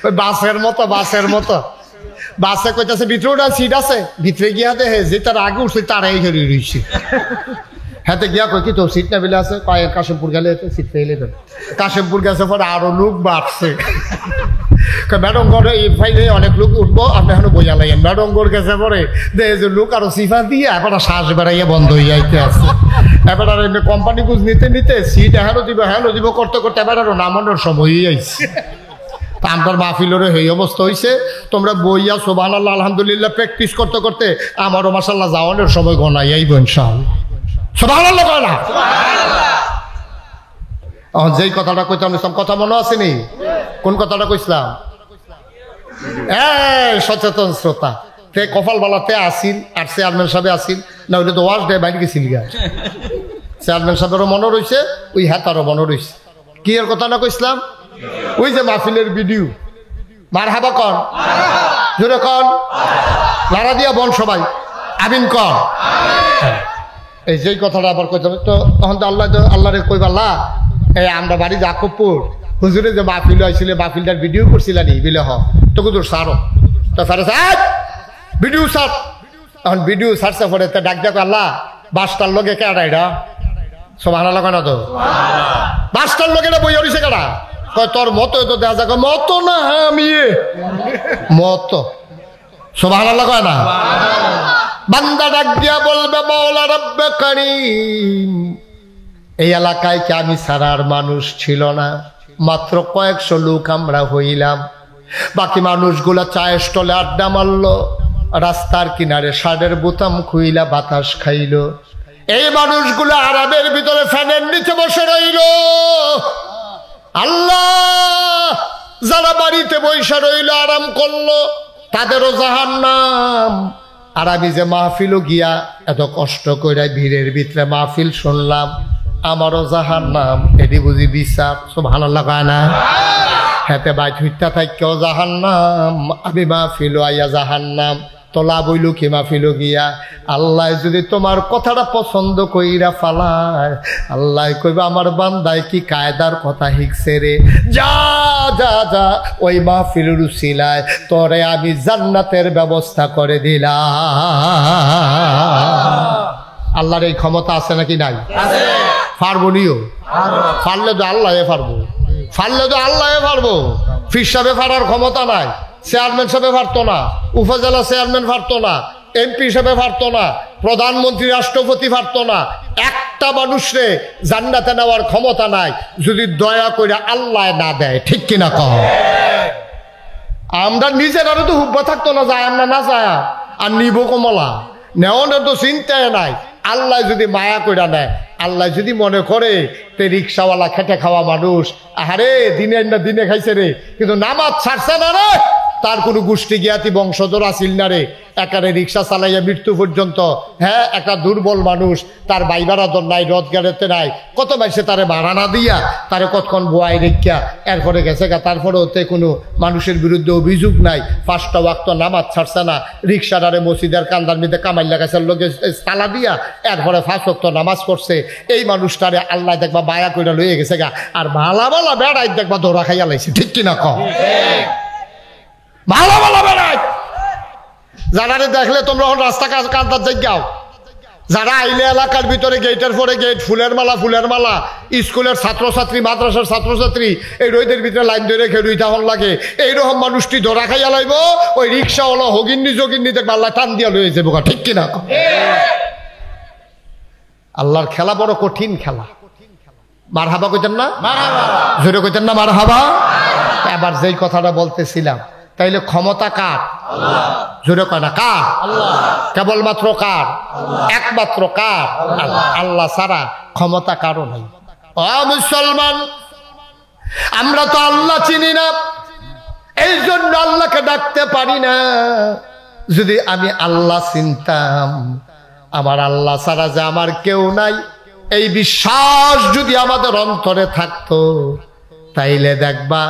ওই বাসের মতো বাসে কইতাছে ভিতরে ওটা সিট আছে, ভিতরে গিয়া দেখে যে তার আগে উঠছে তারাই হেরে রয়েছে। হাতে গিয়া কই কি তোর সিট না বেলে আছে, কয়েক কাশিমপুর গেলে সিট পেলে দেন। কাশিমপুর গেছে পরে আরো লোক বাড়ছে। ম্যাডম ঘরে এই ফাইলে অনেক লোক উঠবো, আপনি এখনো বোঝা লাগেন। ম্যাডম ঘর গেছে পরে দেখে যে লোক আরো সিফা দিয়ে এখন শ্বাস বেড়াইয়া বন্ধ হয়ে যাইতে আছে। এবার আর এমনি কোম্পানি গুজ নিতে সিট হেলো দিব করতে এবার আরো নামানোর সময়ই আইছে। আমার মাহফিলের এই অবস্থা হয়েছে। তোমরা বইয়া সুবহানাল্লাহ আলহামদুলিল্লাহ প্র্যাকটিস করতে আমারও মাশাআল্লাহ যাওয়ানোর সময় গনাই আইব ইনশাআল্লাহ। সুবহানাল্লাহ কয় না? যেই কথাটা কইতাম কথা মনে আছে নি? কোন কথাটা কইছিলাম? সচেতন শ্রোতা তে কপাল বালাতে আসিল আর চেয়ারম্যান সাহেব আসিল না, ওইটা তো ওয়াশ ডে বাইরে গেছিল গা। চেয়ারম্যান সাহেবেরও মনে রয়েছে, ওই হাতারও মনে রয়েছে। কি এর কথাটা কইছিলাম? ওই যে মাহফিলের ভিডিও মারহাবা কন, জোরে কন, লারা দিয়া বল সবাই আমিন কন। এই যেই কথাটা আবার কইতে হবে তো তখন তো আল্লাহরে কইবাল্লা এই আমরা বাড়ি জাকবপুর হুজুরে যে মাহফিল হয়েছিল মাহফিলটার ভিডিও করছিলাম বিলে হ তো কুদুর সারো তো সারে ভিডিও সার। তখন ভিডিও সারছে পরে তো ডাক ডাক আল্লাহ বাসটার লগে কেডা এটা সুবহানাল্লাহ কয় না তো? বাসটার লগে বই হইছে কেডা? কয় তোর মতো তো দেখা যাক মতো না আমি মতো। সুবহানাল্লাহ কয় না? বান্দা ডাক দিয়া বলবে মাওলা রব্বে কারীম এই এলাকায় কি আমি ছাড়ার মানুষ ছিল না? মাত্র কয়েকশো লোক আমরা হইলাম, বাকি মানুষগুলা চায়ের স্টলে আড্ডা মারলো, রাস্তার কিনারে শার্টের বোতাম খুইলা বাতাস খাইল। এই মানুষগুলো আরামের ভিতরে ফ্যানের নিচে বসে রইল। আল্লাহ যারা বাড়িতে বসে রইল আরাম করলো তাদেরও জাহান্নাম। আর আমি যে মাহফিলও গিয়া এত কষ্ট করে ভিড়ের ভিতরে মাহফিল শুনলাম, আমারও জাহান্নাম। এটি বুঝি বিচার? সুবহানাল্লাহ কয় না? হেতে বাইট হইতা থাকেও জাহান্নাম, আমি মাহফিলও আইয়া জাহান্নাম। তোলা বইল কি মাহফিলও গিয়া আল্লাহ যদি তোমার কথাটা পছন্দ কইরা ফালায়, আল্লাহ কইবা আমার বান্দায় কি কায়দার কথা শিখছে রে, যা যা যা ওই মাহফিলের উসিলায় তোরে আমি জান্নাতের ব্যবস্থা করে দিলাম। আল্লাহর এই ক্ষমতা আছে নাকি নাই? পারবো নিও, পারলে তো আল্লাহ পারবো। ফির সাহেবে পারার ক্ষমতা নাই, চেয়ারম্যান সাহেবে পারতো না, উপজেলা চেয়ারম্যান পারতো না, এমপি হিসেবে পারতো না, প্রধানমন্ত্রী রাষ্ট্রপতি পারতো না। একটা মানুষরে জান্নাতে নেওয়ার ক্ষমতা নাই যদি দয়া করে আল্লাহ না দেয়। ঠিক কিনা কহ? আমরা নিজেরাও তো হুব্বা থাকতো না, যায় আমরা না যায় আর নিব কমলা নেওয়ানোর তো চিন্তায় নাই। আল্লাহ যদি মায়া কইরা নেয়, আল্লাহ যদি মনে করে তে রিক্সাওয়ালা খেটে খাওয়া মানুষ আরে দিনে না দিনে খাইছে রে, কিন্তু নামাজ ছাড়ছে না রে, তার কোনো গোষ্ঠী জ্ঞাতি বংশধর আসিল না রে, একারে রিক্সা চালাইয়া মৃত্যু পর্যন্ত। হ্যাঁ, একটা দুর্বল মানুষ, তার বাইবারাদর নাই, রোজগারেতে নাই, কত মাসে তারে ভাড়া না দিয়া তারে কতক্ষণ বোয়াই রেখা এরপরে গেছে গা। তারপরে ওতে কোনো মানুষের বিরুদ্ধে অভিযোগ নাই, 5টা ওয়াক্ত নামাজ ছাড়ছে না, রিক্সাটারে মসজিদের কান্দার মধ্যে কামাইল্লা গাছের লোকে তালা দিয়া এরপরে 5 ওয়াক্ত নামাজ পড়ছে। এই মানুষটারে আল্লাহ দেখবা মায়া কইরা লইয়ে গেছে গা, আর ভালা ভালা বেড়াই দেখবা ধরা খাইয়া লাইছে। ঠিক কিনা কম? ভালো ভালো বেড়াই যারা দেখলে তোমরা রাস্তা কান্দার জায়গাও, যারা আইলে এলাকার ভিতরে গেটের পরে গেট, ফুলের মালা, স্কুলের ছাত্রছাত্রী, মাদ্রাসার ছাত্রছাত্রী এই রোদের ভিতরে লাইন ধরে খেয়ে তখন লাগে, এইরকম মানুষটি ধরা খাইয়া লাইব। ওই রিক্সাওয়ালা হগিন্নি যোগিন্নি দেখবে আল্লাহ টান দিয়া লয়ে যাবো। ঠিক কিনা? আল্লাহর খেলা বড় কঠিন খেলা। মারহাবা কইতেন না? জোরে কইতেন না মারহাবা? এবার যেই কথাটা বলতেছিলাম, তাইলে ক্ষমতা কার? জোরে কয় না কার? কেবলমাত্র কার? একমাত্র কার? আল্লাহ ছাড়া ক্ষমতা কারো নাই। ও মুসলমান, আমরা তো আল্লাহ চিনি না, এই জন্য আল্লাহকে ডাকতে পারি না। যদি আমি আল্লাহ চিনতাম, আমার আল্লাহ ছাড়া যে আমার কেউ নাই, এই বিশ্বাস যদি আমাদের অন্তরে থাকতো, তাইলে দেখবা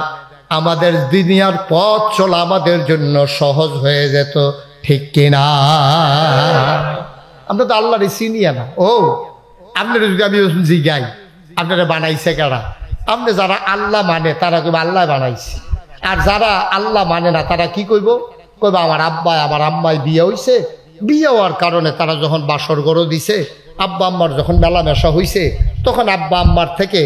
আমাদের দুনিয়ার পথ চলা আমাদের জন্য সহজ হয়ে যেত। ঠিক কিনা? আমরা তো আল্লাহরে চিনিয়া না। ও আপনারা যদি আমি জিগাই আপনারা বানাইছে কারা? আপনি যারা আল্লাহ মানে তারা কেউ আল্লাহ বানাইছে, আর যারা আল্লাহ মানে না তারা কি কইব? কইব আমার আব্বাই আমার আম্মাই বিয়ে হইছে, বিয়ে হওয়ার কারণে তারা যখন বাসর গড় দিছে, আব্বা আম্মার যখন মেলামেশা হইছে, তখন আব্বা আম্মার থেকে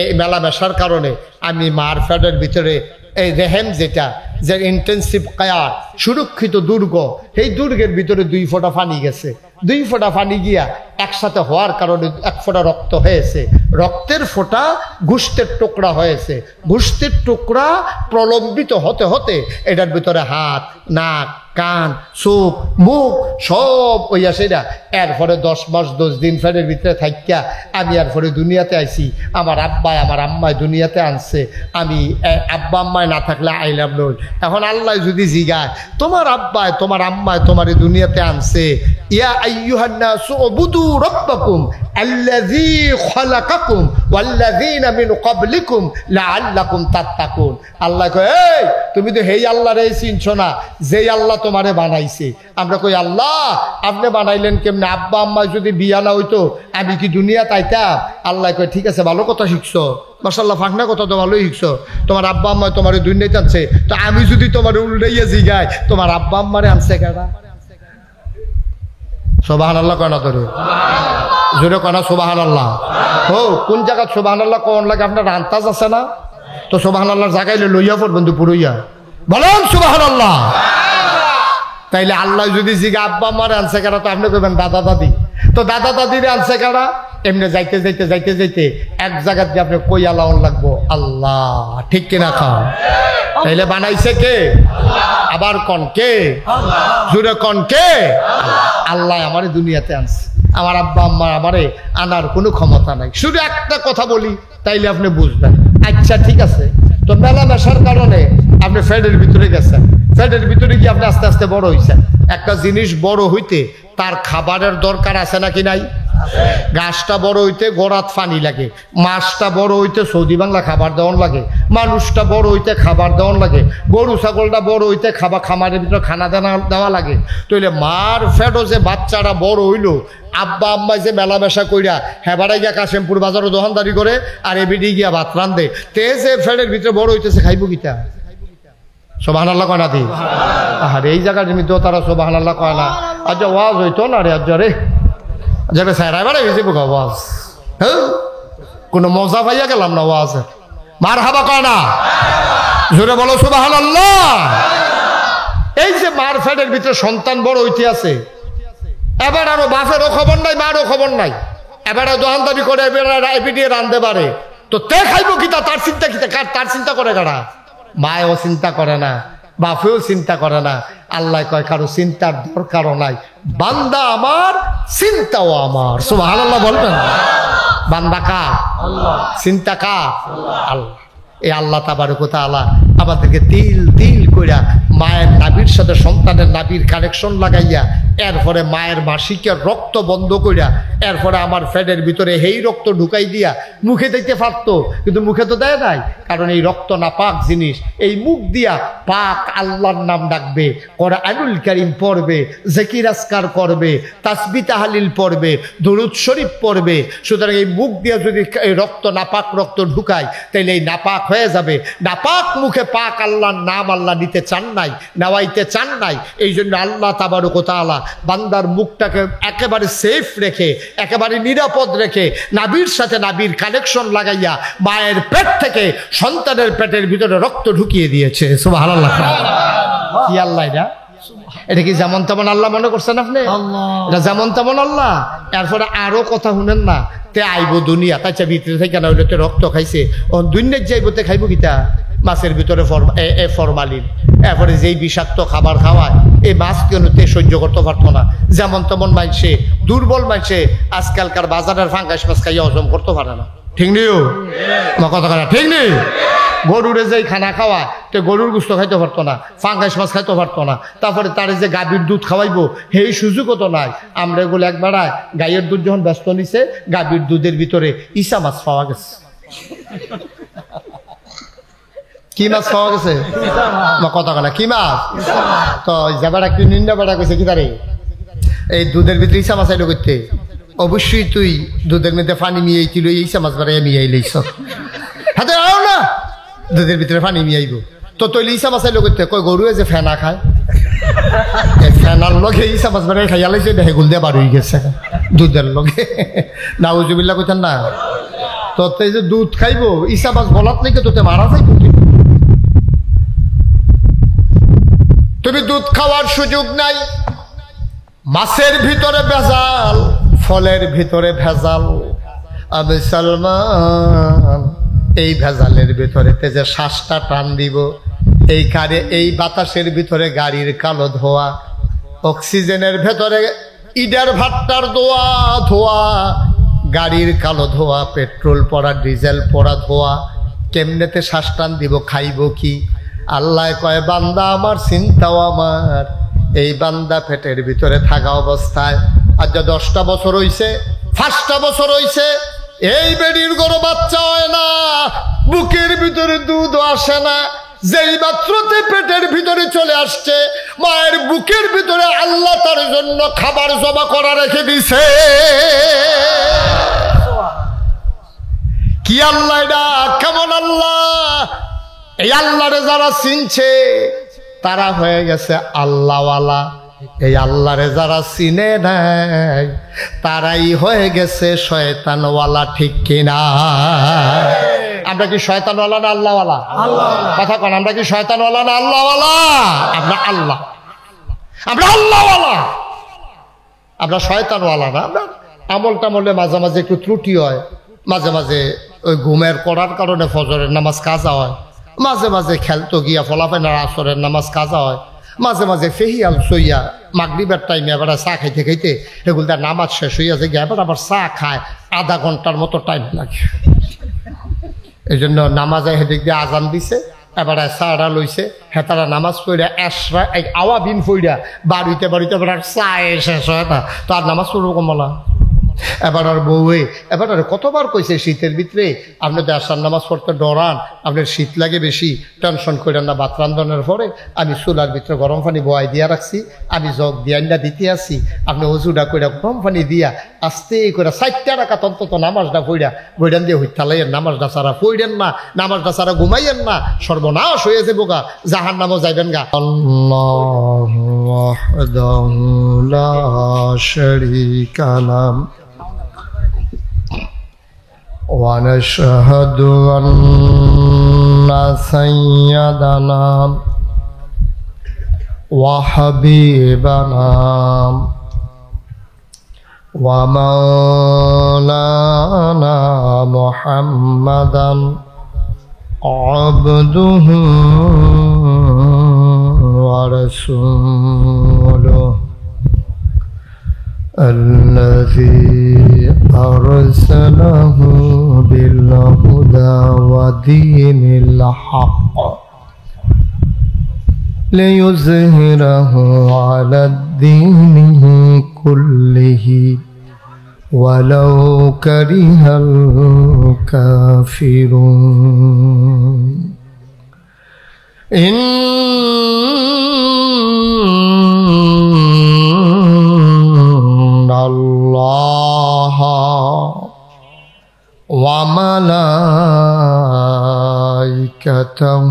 এই মেলামেশার কারণে আমি মার ফ্যাটের ভিতরে এই রেহেম যেটা যে ইন্টেন্সিভ কেয়ার সুরক্ষিত দুর্গ, এই দুর্গের ভিতরে 2 ফোঁটা পানি গেছে। 2 ফোঁটা পানি গিয়া একসাথে হওয়ার কারণে 1 ফোঁটা রক্ত হয়েছে। রক্তের ফোঁটা গোশতের টুকরা হয়েছে। গোশতের টুকরা প্রলম্বিত হতে হতে এটার ভিতরে হাত, নাক, কান, চোখ, মুখ সব হইয়া সেটা। এরপরে 10 মাস 10 দিন ফেরের ভিতরে থাকিয়া আমি এরপরে দুনিয়াতে আইছি। আমার আব্বাই আমার আম্মায় দুনিয়াতে আনছে। আমি আব্বা আম্মায় না থাকলে আইলাম নই। এখন আল্লাহ যদি জিগায় তোমার আব্বায় তোমার আম্মায় তোমার দুনিয়াতে আনছে, ইয়া আইয়ুহান নাসু উবুদু রাব্বাকুম আল্লাযী খালাকাকুম ওয়াল্লাযীনা মিন ক্বাবলিকুম লাআল্লাকুম তাত্তাকুন। আল্লাহ কয় এই তুমি তো হেই আল্লাহরে চিনছো না যেই আল্লাহ তোমারে বানাইছে। আমরা কই আল্লাহ আপনি বানাইলেন কেমনে? আব্বা আম্মা যদি বিয়া না হইতো আমি কি দুনিয়াতে আইতাম? আল্লাহ কয় ঠিক আছে, ভালো কথা শিখছো, মাশাআল্লাহ, ফাঁকনা কথা তো ভালোই শিখছো। তোমার আব্বা আম্মা তোমার দুনিয়াতে আনছে, তো আমি যদি তোমার উল্টাইয়া জিগাই তোমার আব্বা আম্মারে আনছে কেডা? সুবহানাল্লাহ কয় না তোরে? জোরে কয় না সুবহানাল্লাহ? ও কোন জায়গা সুবহানাল্লাহ কোন লাগে আপনার আন্তাজ আছে না? তো সুবহানাল্লাহর জায়গায় লইয়া পড়বেন তো পুরোইয়া বলেন সুবহানাল্লাহ। তাইলে আল্লাহ যদি জিগা আব্বা আম্মারে আনছে কেডা, তো আপনি কইবেন দাদা দাদি। তো দাদা দাদিরে আনছে কেডা? এমনি যাইতে যাইতে যাইতে যাইতে এক জায়গা দিয়ে আপনি কইয়া লাউন লাগবো আল্লাহ, ঠিক কিনা খান? তাইলে বানাইছে কে? আবার কন কে? জুড়ে কন কে? আল্লাহ আমারে দুনিয়াতে আনছে। আমার আব্বা আম্মা আমারে আনার কোনো ক্ষমতা নাই। শুধু একটা কথা বলি তাইলে আপনি বুঝবেন। আচ্ছা ঠিক আছে, তো মেলামেশার কারণে আপনি ফ্যাটের ভিতরে গেছেন, ফ্যাটের ভিতরে গিয়ে আপনি আস্তে আস্তে বড় হয়েছেন। একটা জিনিস বড় হইতে তার খাবারের দরকার আছে নাকি নাই? গাছটা বড় হইতে গোড়াত পানি লাগে, মাছটা বড় হইতে সৌদি বাংলা খাবার দেওয়ান লাগে, মানুষটা বড় হইতে খাবার দেওয়ান লাগে, গরু ছাগলটা বড় হইতে খামারের ভিতরে খানা দেওয়া লাগে। তাইলে মার ফেটও যে বাচ্চাটা বড় হইলো, আব্বা আম্মা যে মেলামেশা কইরা হেবাড়াই গিয়া কাশেমপুর বাজারও দোকানদারি করে আর এবিডি গিয়া ভাত রান্ধে, তে যে ফেটের ভিতরে বড় হইতেছে খাইব কিতা? সুবহানাল্লাহ কয় না দি? আরে এই জায়গার মধ্যেও তারা সুবহানাল্লাহ কয় না। আচ্ছা ওয়াজ হইতো না রে, আচ্ছা রে যাবে সাইরাই বাড়াই হয়েছে বোকা ওয়াজ। হ্যাঁ কোনো মজা পাইয়া গেলাম না ওয়াজ। মারহাবা কয় না? জোরে বলো সুবহানাল্লাহ। এই যে মার ফেটের ভিতরে সন্তান বড় হইতে আছে, এবার আরো বাপেরও খবর নাই মারও খবর নাই, এবার দোকানদারি করে এবিডিয়ে রান্ধতে পারে, তো তে খাইব কিতা? তার চিন্তা কিতা? তার চিন্তা করে কারা? মায়ও চিন্তা করে না, বাপেও চিন্তা করে না। আল্লাহ কয় কারো চিন্তার দরকারও নাই, বান্দা আমার চিন্তাও আমার। সুবহানাল্লাহ বলবেন? বান্দা কার? চিন্তা কার? আল্লাহ। এই আল্লাহ তাবারক ওয়া তাআলা আমাদেরকে তিল তিল কইরা মায়ের নাভির সাথে সন্তানের নাভির কানেকশন লাগাইয়া এরপরে মায়ের মাসিকের রক্ত বন্ধ কইরা এরপরে আমার ফ্যাটের ভিতরে এই রক্ত ঢুকাই দিয়া মুখে দিতে পারতো, কিন্তু মুখে তো দেয় নাই, কারণ এই রক্ত না পাক জিনিস। এই মুখ দিয়া পাক আল্লাহর নাম ডাকবে, কোরআনুল কারীম পড়বে, জিকির আজকার করবে, তাসবিহ তাহলিল পড়বে, দুরূদ শরীফ পড়বে। সুতরাং এই মুখ দিয়া যদি এই রক্ত নাপাক রক্ত ঢুকায় তাইলে এই নাপাক হয়ে যাবে। নাপাক মুখে পাক আল্লাহর নাম আল্লাহ নিতে চান নাই, নেওয়াইতে চান নাই। এই জন্য আল্লাহ তাবারক ওয়া তাআলা বান্দার মুখটাকে একেবারে সেফ রেখে, একেবারে নিরাপদ রেখে, নাভির সাথে নাভির কানেকশন লাগাইয়া মায়ের পেট থেকে সন্তানের পেটের ভিতরে রক্ত ঢুকিয়ে দিয়েছে। সুবহানাল্লাহ। কি আল্লাহ এটা? এটা কি যেমন তেমন আল্লাহ মনে করছেন আপনি? এটা যেমন তেমন আল্লাহ। এরপরে আরো কথা শুনেন না, তে আইব দুনিয়া তাইছা ভিতরে থেকে না হইলে রক্ত খাইছে, ও দুনিয়ার যাইবতে খাইব কিতা? মাছের ভিতরে ফরমালিন, এরপরে যেই বিষাক্ত খাবার খাওয়ায় এই মাছ কেন তে সহ্য করতে পারতো না। যেমন তেমন মাইছে, দুর্বল মাইছে আজকালকার বাজারের ফাঙ্গাস মাছ খাইয়া হজম করতে পারে না। ঠিক নিও আমার কথা কথা, ঠিক নেই? গরুরে যেই খানা খাওয়া তো গরুর গুস্ত খাইতে পারতো না, ফাঙ্গাস মাছ খাইতে পারতো না। তারপরে তারে যে গাভীর দুধ খাওয়াইবো সেই সুযোগও তো নাই। আমরা এগুলো একবার গাইয়ের দুধ যখন ব্যস্ত নিছে, গাভীর দুধের ভিতরে ইসা মাছ পাওয়া গেছে। কি মাছ পাওয়া গেছে? কথা কানা কি মাছ? তো যাবার একটু নিন্দা বেড়া কইছে কি তারে এই দুধের ভিতরে ইসা মাছ আইলো করতে? অবশ্যই তুই দুধের মধ্যে পানি মিয়াইছিল, ইসা মাছ বাড়াইয়া মিয়াই লইছ। হাতে আও না, দুধের ভিতরে পানি মিয়াইব তো তৈলে ইসা মাছাই লোক কই গরুয়ে যে ফেনা খায় ফেনার লগে ইসা মাছ বানাই খাইয়া লাইছে দেখে গুল দিয়ে বার হয়ে গেছে দুধের লগে নাউজুবিল্লাহ কইতেন না তো এই যে দুধ খাইব ইসা মাছ গলাত নাকি তোতে মারা যাইব তুমি দুধ খাওয়ার সুযোগ নাই মাছের ভিতরে ভেজাল ফলের ভিতরে ভেজাল আমি সালমান এই ভেজালের ভিতরে যে শ্বাসটা টান দিব এই কারে এই বাতাসের ভিতরে গাড়ির কালো ধোয়া অক্সিজেনের ভেতরে ইডার ভাট্টার ধোয়া ধোয়া গাড়ির কালো ধোয়া পেট্রোল পড়া ডিজেল পড়া ধোয়া কেমনেতে শ্বাস টান দিব খাইব কি আল্লাহ কয় বান্দা আমার চিন্তাও আমার এই বান্দা পেটের ভিতরে থাকা অবস্থায় আজ 10টা বছর হইছে 5টা বছর হইছে এই বেডির গরু বাচ্চা হয় না বুকের ভিতরে দুধ আসে না যেই মাত্রতে পেটের ভিতরে চলে আসছে মায়ের বুকের ভিতরে আল্লাহ তার জন্য খাবার জমা করা রেখে দিছে কি আল্লাহ এটা কেমন আল্লাহ এই আল্লাহরে যারা চিনছে তারা হয়ে গেছে আল্লাহওয়ালা এই আল্লাহরে যারা চিনে নাই তারাই হয়ে গেছে শয়তানওয়ালা ঠিক কিনা আমরা কি শয়তানওয়ালা না আল্লাহওয়ালা কথা কন আমরা কি শয়তানওয়ালা না আল্লাহওয়ালা আমরা আল্লাহওয়ালা আমরা শয়তানওয়ালা না আমরা আমল টামলে মাঝে মাঝে একটু ত্রুটি হয় মাঝে মাঝে ওই ঘুমের করার কারণে ফজরের নামাজ কাজা হয় মাঝে মাঝে খেলতো গিয়া ফলাফেনার আসরের নামাজ কাজা হয় মাঝে মাঝে ফেহিয়াল সইয়া মাগরিবের টাইমে এবার চা খাইতে খাইতে এগুলো তার নামাজ শেষ হইয়া যায় গিয়ে এবার আবার চা খায় আধা ঘন্টার মতো টাইম লাগে এই জন্য নামাজে হেদিক দিয়ে আজান দিছে এবারে চাটা লইছে হেতারা নামাজ পড়িয়া এসরা আওয়া বিন ফইরা বাড়িতে এবার চা শেষ হয় না তো আর নামাজ পড়বো কমলা এবার আর বউয়ে এবার আর কতবার কইছে শীতের ভিতরে আপনি তো আসার নামাজ পড়তে ডরান আপনার শীত লাগে বেশি টেনশন করেন না ভাত রান্ধনের পরে আমি চুলার ভিতরে গরম পানি বয়াই দিয়া রাখছি আমি জগ দিয়ান্ডা দিতে আসি আপনি অজুডা কইরা গরম পানি দিয়া আস্তে করে 4টা রাকাত অন্তত নামাজটা পড়া বইডান দিয়ে হইতালাইয়ের নামাজটা সারা পড়েন না নামাজটা সারা ঘুমাইয়েন না সর্বনাশ হয়েছে বোকা জাহান নামও যাইবেন গা আল্লাহু ওয়াহদাহু লা শারীকা লাহু ونشهد أن سيدنا وحبيبنا ومولانا محمدا عبده ورسوله الذي أرسله بالهدى ودين الحق ليظهره على الدين كله ولو كره الكافرون إن الله وملائكته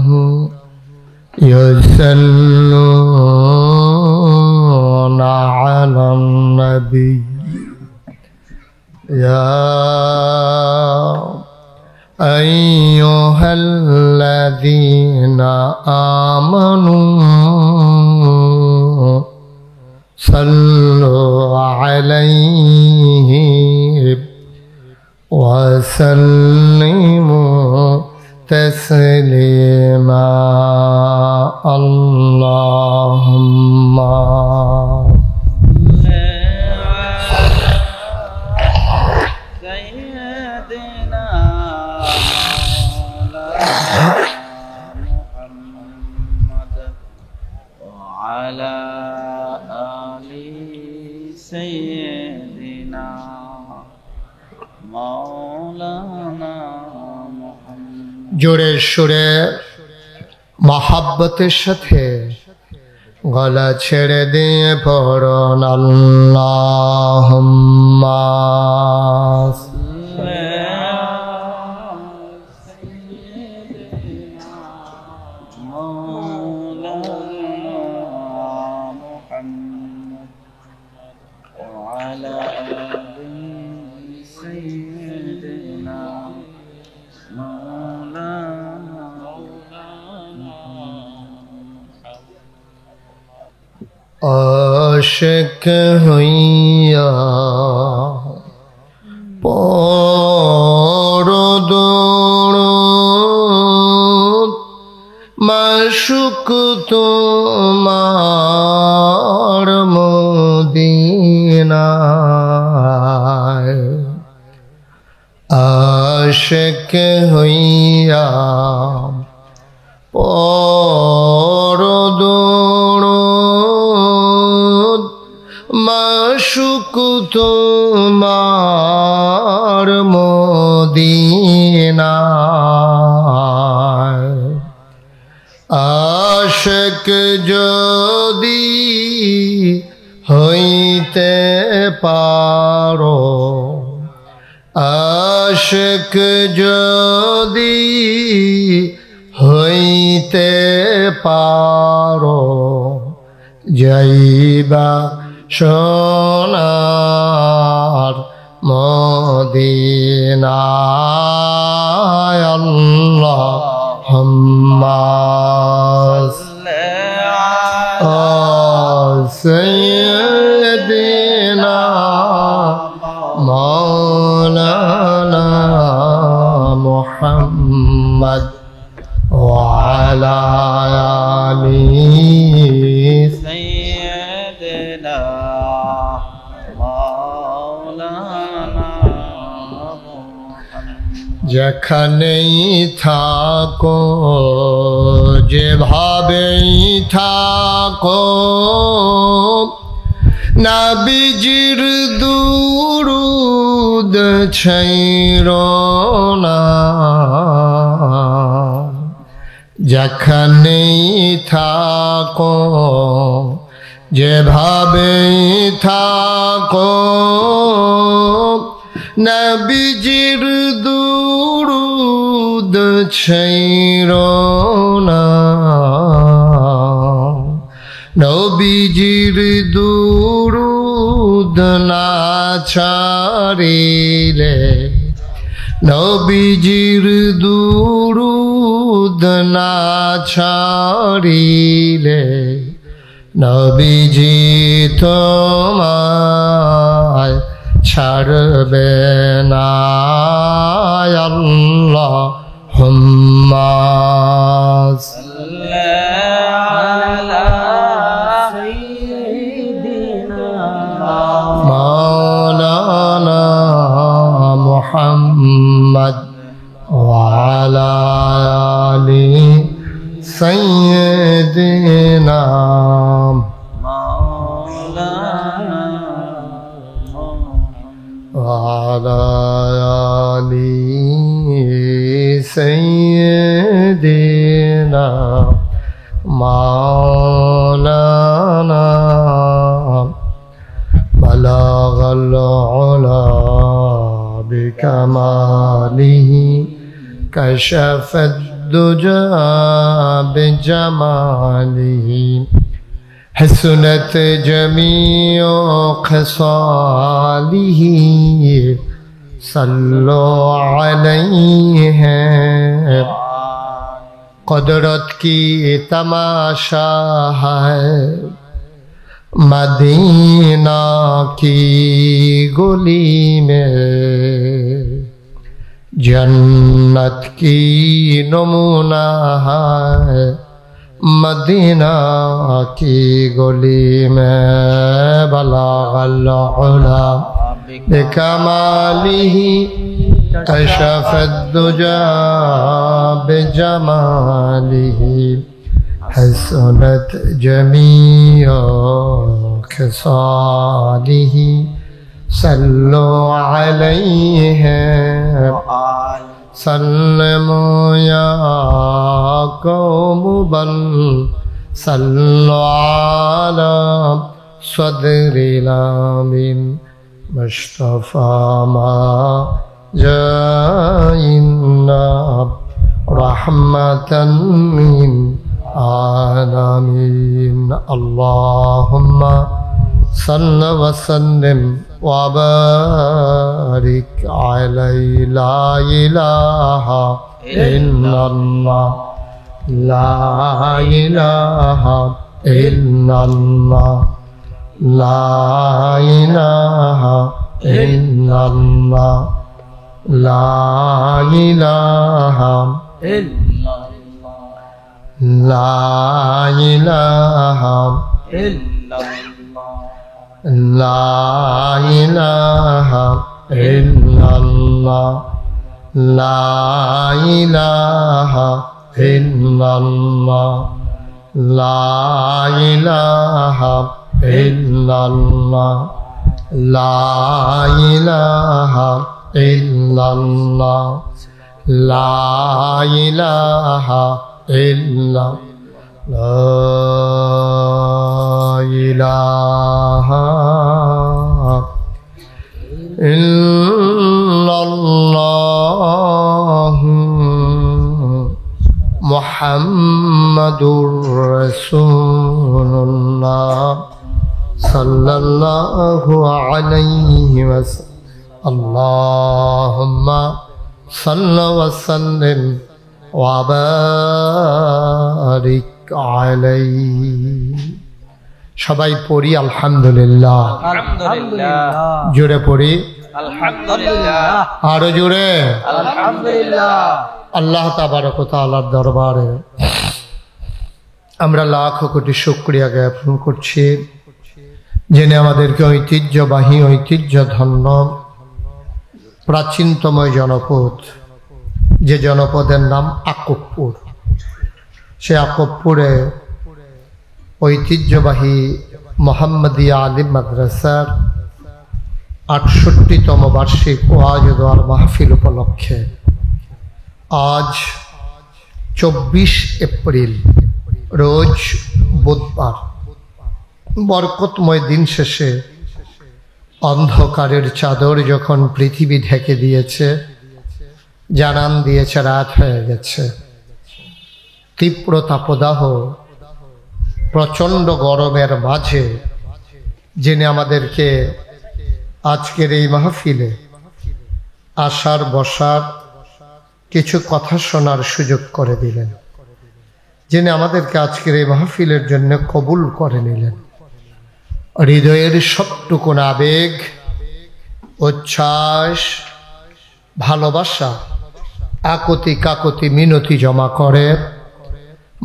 يصلون على النبي يا أيها الذين آمنوا صلوا عليه وسلموا تسليما اللهم سيدنا محمد وعلى آل سيدنا مولانا জোরে সুরে মহাব্বতের সাথে গলা ছেড়ে দিয়ে পড়ুন আল্লাহুম্মা আশিক হইয়া পরদৌড় মাশুক তোমার মদিনায় আশিক হইয়া পরদৌড় মাশুক তোমার মদিনায় আশিক যদি হইতে পারো আশিক যদি হইতে পারো যাইবা সোনার মদিনায় আল্লাহুম্মা সাইয়্যিদিনা মাওলানা মুহাম্মদ ওয়া আলা আলিহি سيدنا مولانا যেখানেই থাকো যেভাবেই থাকো নবীজির দুরূদ ছাইরো না যেখানেই থাকো যেভাবেই থাকো নবীজির দুরূদ ছাইরো না নবীজির দুরূদ না ছাড়িলে নবীজির দুরূদ না ছাড়িলে নবীজি তোমায় ছাড়বে না আল্লাহুম্মা صلى على سيدنا مولانا محمد وعلى آل سيدنا مولانا وعلى آل سيدنا مولانا بلغ العلا بكماله كشف الدجى بجماله حسنت جميع خصاله صلوا عليه قدرت کی تماشا ہے مدینہ کی گلی میں جنت کی نمونہ ہے مدینہ کی گلی میں بلغ العلا بکمالہ کشف الدجى بجماله حسنت جميع خصاله صلوا عليه سلموا يا قوم بل صلوا على صدر الأمين مصطفى ما جاءنا رحمة من العالمين اللهم صل وسلم وبارك عليه لا إله إلا الله لا إله ইল্লাল্লাহ লা ইলাহা ইল্লাল্লাহ লা ইলাহা লা ইলাহা লা ইলাহা ইল্লাল্লাহ লা ইলাহা ইল্লাল্লাহ লা ইলাহা ইল্লাল্লাহ লা ইলাহা ইল্লাল্লাহ লা ইলাহা ইল্লাল্লাহ লা ইলাহা ইল্লাল্লাহ মুহাম্মাদুর রাসূলুল্লাহ সাল্লাল্লাহু আলাইহি ওয়াসাল্লাম আল্লাহুম্মা সাল্লি ওয়া সাল্লিম ওয়া বারিক আলাইহি। সবাই পড়ি আলহামদুলিল্লাহ। আলহামদুলিল্লাহ। জোরে পড়ি আলহামদুলিল্লাহ। আরো জোরে আলহামদুলিল্লাহ। আল্লাহ তাবারক ওয়া তাআলার দরবারে আমরা লাখ কোটি শুকরিয়া জ্ঞাপন করছি, যিনি আমাদেরকে ঐতিহ্যবাহী ঐতিহ্যধন্য প্রাচীনতম জনপদ, যে জনপদের নাম আকবপুর, সে আকবপুরে ঐতিহ্যবাহী মোহাম্মদিয়া আলিম মাদ্রাসার ৬৮তম বার্ষিক ওয়াজ ও দোয়ার মাহফিল উপলক্ষে আজ ২৪ এপ্রিল রোজ বুধবার বরকতময় দিন শেষে অন্ধকারের চাদর যখন পৃথিবী ঢেকে দিয়েছে, জানান দিয়েছে রাত হয়ে গেছে, তীব্র তাপদাহ প্রচণ্ড গরমের মাঝে যিনি আমাদেরকে আজকের এই মাহফিলে আসার বসার কিছু কথা শোনার সুযোগ করে দিলেন, যিনি আমাদেরকে আজকের এই মাহফিলের জন্য কবুল করে নিলেন, হৃদয়ের সবটুকুন আবেগ, উচ্ছ্বাস, ভালোবাসা, আকুতি কাকুতি মিনতি জমা করে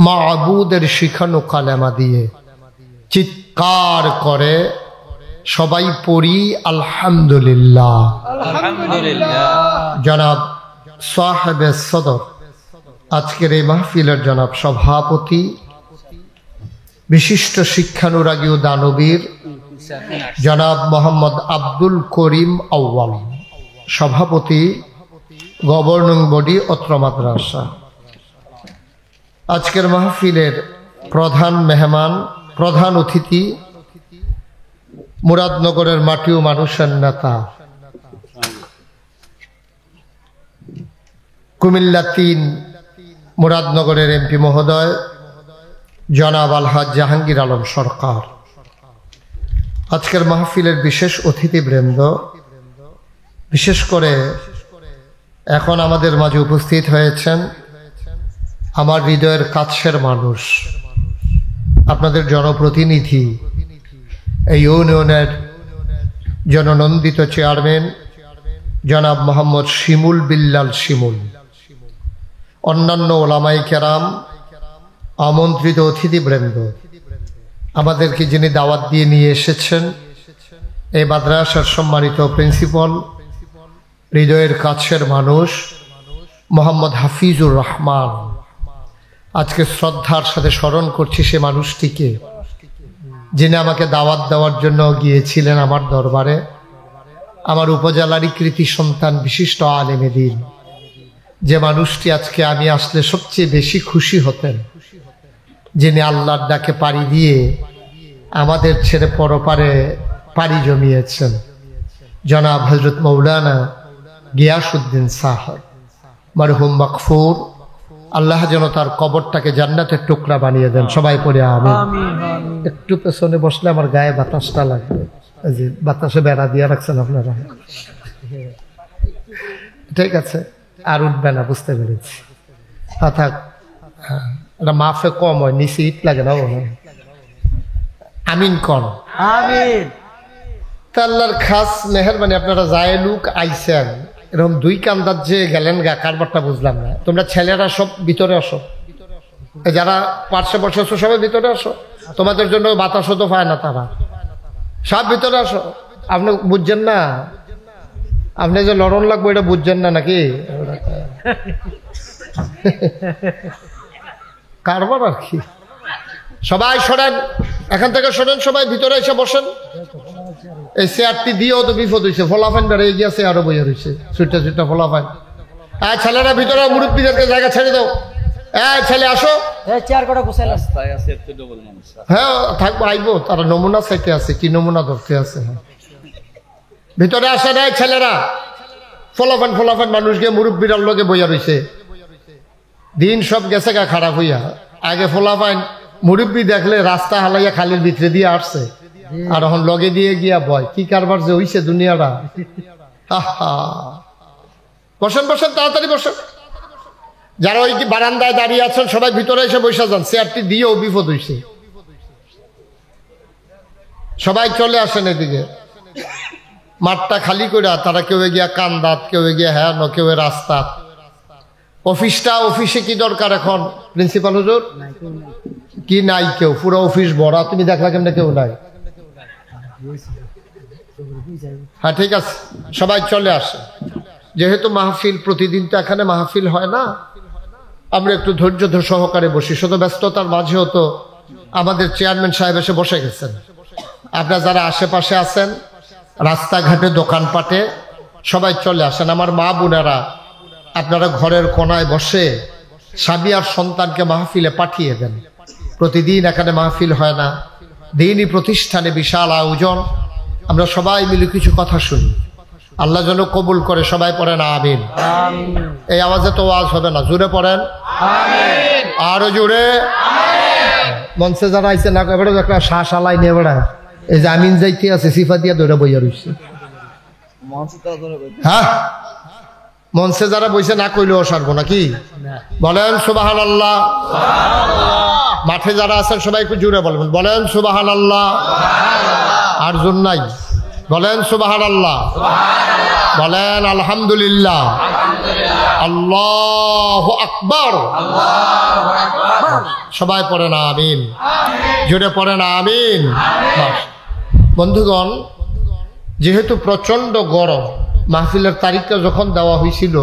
মাবুদের শিখানো কালেমা দিয়ে চিৎকার করে সবাই পড়ি আলহামদুলিল্লাহ। আলহামদুলিল্লাহ। জনাব সাহেবে সদর, আজকের এই মাহফিলের জনাব সভাপতি, বিশিষ্ট শিক্ষানুরাগী ও দানবীর জনাব মোহাম্মদ আব্দুল করিম আউয়াল, সভাপতি গভর্নিং বডি অত্র মাদ্রাসা। আজকের মাহফিলের প্রধান মেহমান, প্রধান অতিথি, মুরাদনগরের মাটি ও মানুষের নেতা, কুমিল্লা ৩ মুরাদনগরের এমপি মহোদয় জনাব আলহাজ জাহাঙ্গীর আলম সরকার। আজকের মাহফিলের বিশেষ অতিথিবৃন্দ, বিশেষ করে এখন আমাদের মাঝে উপস্থিত হয়েছেন আমার হৃদয়ের কাছের মানুষ, আপনাদের জনপ্রতিনিধি, এই ইউনিয়নের জননন্দিত চেয়ারম্যান জনাব মোহাম্মদ শিমুল বিল্লাল শিমুল, অন্যান্য ওলামাই কেরাম, আমন্ত্রিত অতিথিবৃন্দ, আমাদেরকে যিনি দাওয়াত দিয়ে নিয়ে এসেছেন, এই মাদ্রাসার সম্মানিত প্রিন্সিপাল, হৃদয়ের কাছের মানুষ মোহাম্মদ হাফিজুর রহমান। আজকে শ্রদ্ধার সাথে স্মরণ করছি সে মানুষটিকে, যিনি আমাকে দাওয়াত দেওয়ার জন্য গিয়েছিলেন আমার দরবারে, আমার উপজেলারই কৃতি সন্তান, বিশিষ্ট আলেমে দ্বীন, যে মানুষটি আজকে আমি আসলে সবচেয়ে বেশি খুশি হতেন, যিনি আল্লাহর ডাকে পাড়ি দিয়ে আমাদের ছেড়ে পরপারে পাড়ি জমিয়েছেন, জনাব হযরত মৌলানা গিয়াসউদ্দিন সাহেব মরহুম মাগফুর। আল্লাহ যেন তার কবরটাকে জান্নাতের টুকরা বানিয়ে দেন। সবাই পড়ে আমিন। একটু পেছনে বসলে আমার গায়ে বাতাসটা লাগবে, জি বাতাসে বেড়া দিয়ে রাখছেন আপনারা, ঠিক আছে, আর উঠবে না, বুঝতে পেরেছি। থাক, এটা মাফে কম হয়, নিচে ইট লাগে না, আমিন কন। আমিন। তা আল্লাহর খাস মেহেরবানি, আপনারা যায় লোক আইসেন, এরকম দুই কান্দার যে গেলেন গা, কারবারটা বুঝলাম না। তোমরা ছেলেরা সব ভিতরে আসো, যারা পার্শ্বে বসে আছো সবাই ভিতরে আসো, তোমাদের জন্য বাতাসও তো পায় না তারা, সব ভিতরে আসো। আপনি বুঝছেন না, আপনি যে লড়ন লাগবো এটা বুঝছেন না নাকি? কারবার আর কি। সবাই সরেন, এখান থেকে সরেন, সবাই ভিতরে এসে বসেন। এই চেয়ারটি দিয়েও তো বিপদ হয়েছে, ফলাফাইন বেড়ে গিয়েছে, আরো বইয়া রয়েছে ছুটটা ছুটটা ফলাফাইন। ছেলেরা ভিতরে মুরব্বীদেরকে জায়গা ছেড়ে দাও। ছেলে আসো, হ্যাঁ থাকবো, আইবো, তারা নমুনা চাইতে আছে, কি নমুনা ধরতে আছে। ভিতরে আসে নাই ছেলেরা, ফলাফান ফলাফান মানুষ গিয়ে মুরব্বীরার লগে বইয়া রয়েছে। দিন সব গেছে গা খারাপ হইয়া। আগে ফলাফাইন মুরব্বী দেখলে রাস্তা হালাইয়া খালির ভিতরে দিয়ে আসছে, আর এখন লগে দিয়ে গিয়া বয়। কি কারবার যে হইছে দুনিয়াটা। বসেন বসেন, তাড়াতাড়ি বসেন। যারা ওই বারান্দায় দাঁড়িয়ে আছেন সবাই ভিতরে এসে বসে যান, চেয়ারটি দিয়েও বিপদ হইছে। সবাই চলে আসেন এদিকে, মাঠটা খালি করে। তারা কেউ গিয়া কান্দাত, কেউ গিয়া হ্যাঁ, কেউ রাস্তা। অফিসে কি দরকার এখন? প্রিন্সিপাল হুজুর কি নাই কেউ, পুরো অফিস ভরা। তুমি দেখলা কেমন কেউ নাই? হ্যাঁ ঠিক আছে, সবাই চলে আসে। যেহেতু মাহফিল প্রতিদিন তো এখানে মাহফিল হয় না, আমরা একটু ধৈর্য সহকারে বসি। শত ব্যস্ততার মাঝেও তো আমাদের চেয়ারম্যান সাহেব এসে বসে গেছেন। আপনারা যারা আশেপাশে আছেন, রাস্তাঘাটে, দোকানপাটে, সবাই চলে আসেন। আমার মা বোনেরা, আপনারা ঘরের কোনায় বসে স্বামী আর সন্তানকে মাহফিলে পাঠিয়ে দেন। প্রতিদিন এখানে মাহফিল হয় না, দিনই প্রতিষ্ঠানে বিশাল আয়োজন। আমরা সবাই মিলে কিছু কথা শুনি, আল্লাহ যেন কবুল করে। সবাই পড়েন আমিন। এই আওয়াজে তো ওয়াজ হবে না, জোরে পড়েন আরো জোরে। মঞ্চে যারা আইসে না, এবারে একটা শ্বাস আলাই নিয়ে বেড়ায়। এই যে আমিন যাইতে আছে, সিফা দিয়া ধরে বইয়া রইছে। হ্যাঁ, মঞ্চে যারা বইছে না কইলেও সারবো নাকি? বলেন সুবহানাল্লাহ। মাঠে যারা আছেন সবাই একটু জোরে বলবেন, বলেন সুবহানাল্লাহ। আর জোর নাই, বলেন সুবহানাল্লাহ, বলেন আলহামদুলিল্লাহ, আল্লাহু আকবার। সবাই পড়েন আমিন, জোরে পড়েন আমিন। বন্ধুগণ, যেহেতু প্রচন্ড গরম, মাহফিলের তারিখটা যখন দেওয়া হয়েছিল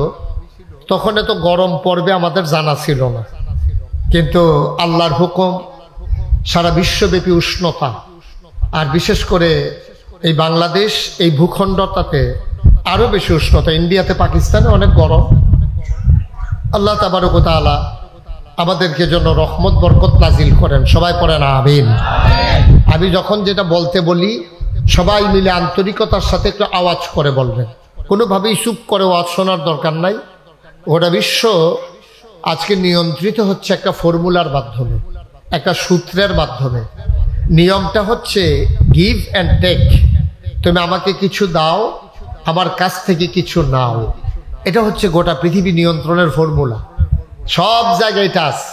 তখন এত গরম পড়বে আমাদের জানা ছিল না। কিন্তু আল্লাহর হুকুম, সারা বিশ্বব্যাপী উষ্ণতা, আর বিশেষ করে এই বাংলাদেশ এই ভূখণ্ডটাতে আরো বেশি উষ্ণতা। ইন্ডিয়াতে, পাকিস্তানে অনেক গরম। আল্লাহ তাবারক ওয়া তাআলা আমাদেরকে জন্য রহমত বরকত নাজিল করেন। সবাই পড়েন আমিন। আমি যখন যেটা বলতে বলি, সবাই মিলে আন্তরিকতার সাথে একটু আওয়াজ করে বলবেন। কোনোভাবেই চুপ করে ওয়াজ শোনার দরকার নাই। গোটা বিশ্ব আজকে নিয়ন্ত্রিত হচ্ছে একটা ফর্মুলার মাধ্যমে, একটা সূত্রের মাধ্যমে। নিয়মটা হচ্ছে গিভ অ্যান্ড টেক। তুমি আমাকে কিছু দাও, আমার কাছ থেকে কিছু নাও। এটা হচ্ছে গোটা পৃথিবী নিয়ন্ত্রণের ফর্মুলা। সব জায়গায় এটা আছে।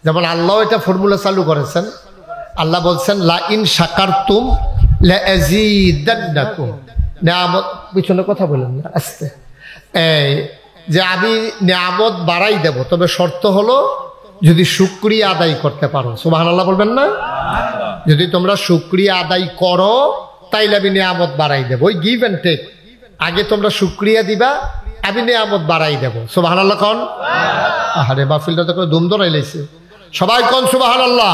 যেমন আল্লাহ এটা ফর্মুলা চালু করেছেন। আল্লাহ বলছেন লা ইন শাকারতুম লা আযীদান্নাকুম। নিয়ামত, পিছনে কথা বলেন না, আস্তে। এই যে আমি নিয়ামত বাড়াই দেব, তবে শর্ত হলো যদি শুকরিয়া আদায় করতে পারো। সুবহানাল্লাহ বলবেন না? যদি তোমরা শুকরিয়া আদায় করো তাইলে আমি নিয়ামত বাড়াই দেব। ওই গিভ অ্যান্ড টেক। আগে তোমরা শুকরিয়া দিবা, আমি নিয়ামত বাড়াই দেব। সুবহানাল্লাহ কোন? আরে মাহফিলটা তো করে দুম দৌড়াই লাইছে। সবাই কোন সুবহানাল্লাহ?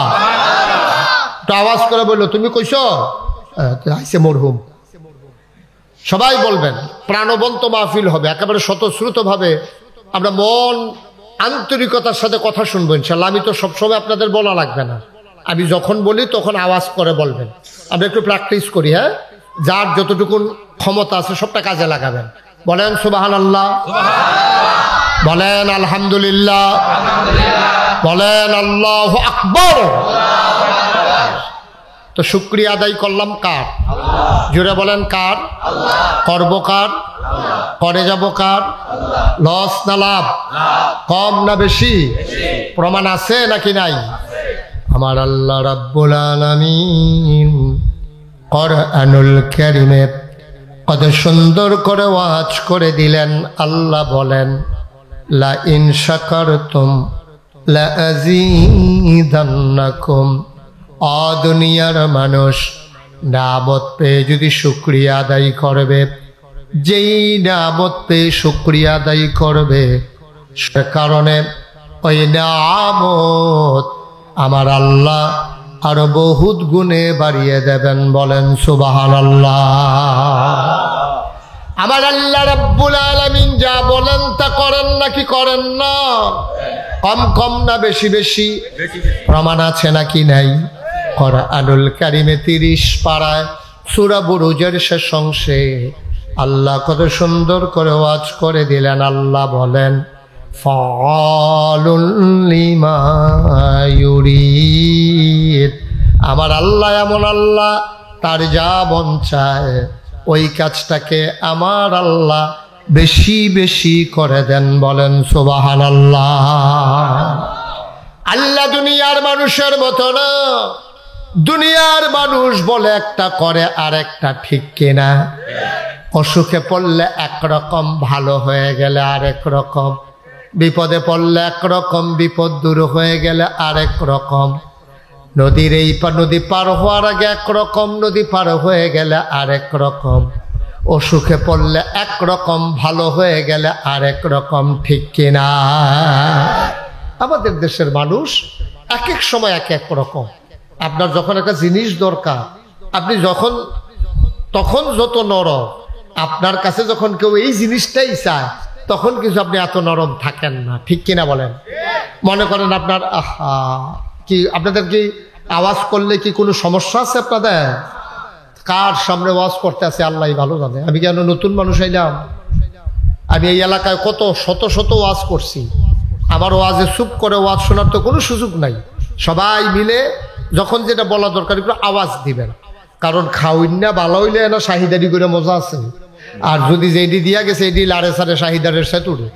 তো আওয়াজ করে বললো, তুমি কইছো আইছে মরহুম। সবাই বলবেন, প্রাণবন্ত মাহফিল হবে, একেবারে স্বতঃস্ফূর্ত ভাবে আমরা মন আন্তরিকতার সাথে কথা শুনবো ইনশাল্লাহ। আমি তো সবসময় আপনাদের বলা লাগবে না, আমি যখন বলি তখন আওয়াজ করে বলবেন। আমরা একটু প্র্যাকটিস করি। হ্যাঁ, যার যতটুকু ক্ষমতা আছে সবটা কাজে লাগাবেন। বলেন সুবহানাল্লাহ, বলেন আলহামদুলিল্লাহ, বলেন আল্লাহু আকবার। তো শুকরিয়া আদায় করলাম কার? জোরে বলেন কার? করব কার? করে যাব কার? লস না লাভ? কম না বেশি? প্রমাণ আছে নাকি নাই? আমার আল্লাহ রাব্বুল আলামিন কোরআনুল কারীমে কত সুন্দর করে ওয়াজ করে দিলেন। আল্লাহ বলেন, লা ইন শাকারতুম লা আযীদান্নাকুম। দুনিয়ার মানুষ নিয়ামত পেয়ে যদি শুকরিয়া আদায় করবে, যেই নিয়ামত পেয়ে শুকরিয়া আদায় করবে, সে কারণে ওই নিয়ামত আমার আল্লাহ আরো বহুত গুণে বাড়িয়ে দেবেন। বলেন সুবহানাল্লাহ। আমার আল্লাহ রাব্বুল আলামিন যা বলেন তা করেন নাকি করেন না? কম কম না বেশি বেশি? প্রমাণ আছে নাকি নাই? কোরআনুল কারীমে 30 পারায় সূরা বুরুজের শেষ অংশে আল্লাহ কত সুন্দর করে ওয়াজ করে দিলেন। আল্লাহ বলেন, ফাআলুল লিমা ইউরিদ। আমার আল্লাহ এমন আল্লাহ, তার যা মন চায় ওই কাজটাকে আমার আল্লাহ বেশি বেশি করে দেন। বলেন সুবহানাল্লাহ। আল্লাহ দুনিয়ার মানুষের মতো না। দুনিয়ার মানুষ বলে একটা করে আর একটা, ঠিক কিনা? অসুখে পড়লে একরকম, ভালো হয়ে গেলে আরেক রকম, বিপদে পড়লে একরকম, বিপদ দূর হয়ে গেলে আরেক রকম, নদীর এই নদী পার হওয়ার আগে একরকম, নদী পার হয়ে গেলে আরেক রকম, অসুখে পড়লে একরকম, ভালো হয়ে গেলে আরেক রকম, ঠিক কিনা? আমাদের দেশের মানুষ এক এক সময় এক এক রকম। আপনার যখন একটা জিনিস দরকার, আপনি যখন তখন যত নরম, আপনার কাছে যখন কেউ এই জিনিসটাই চায় তখন কিছু আপনি এত নরম থাকেন না, ঠিক কিনা বলেন? মনে করেন আপনার কি আপনাদের কি আওয়াজ করলে কি কোনো সমস্যা আছে আপনাদের? কার সামনে ওয়াজ করতে আছে আল্লাহ ভালো জানে। আমি কেন নতুন মানুষ আইলাম? আমি এই এলাকায় কত শত শত ওয়াজ করছি। আমার ওয়াজে চুপ করে ওয়াজ শোনার তো কোনো সুযোগ নাই। সবাই মিলে যখন যেটা বলা দরকার একটু আওয়াজ দিবেন। কারণ খাওয়াইন না ভালো হইলে না শাহিদারি করে মজা আছে। আর যদি যেটি দিয়া গেছে এটি লাড়ে সারে শাহিদারের সেতুরে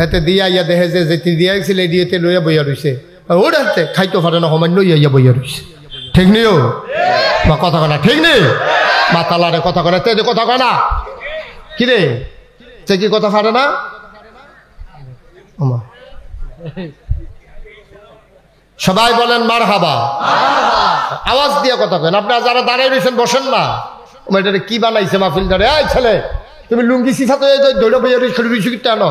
এতে দিয়া ইয়া দেখে যে যেটি দিয়া গেছিল এটি এতে লইয়া বইয়া রয়েছে, ওটাতে খাইতে পারে না, সমান্য ইয়া বইয়া রয়েছে, ঠিক নিও বা কথা কয় না, ঠিক নেই? মাথা লাড়ে কথা কয় না, তে কথা কয় না, কিরে সে কি কথা পারে না? সবাই বলেন মারহাবা। আওয়াজ দিয়ে কথা কেন? আপনারা যারা দাঁড়াই রয়েছেন বসেন না। এটা কি বানাইছে মাহফিল ধরে? এই ছেলে, তুমি লুঙ্গি সিফা তো ধরে বইয়া রয়েছে কেন?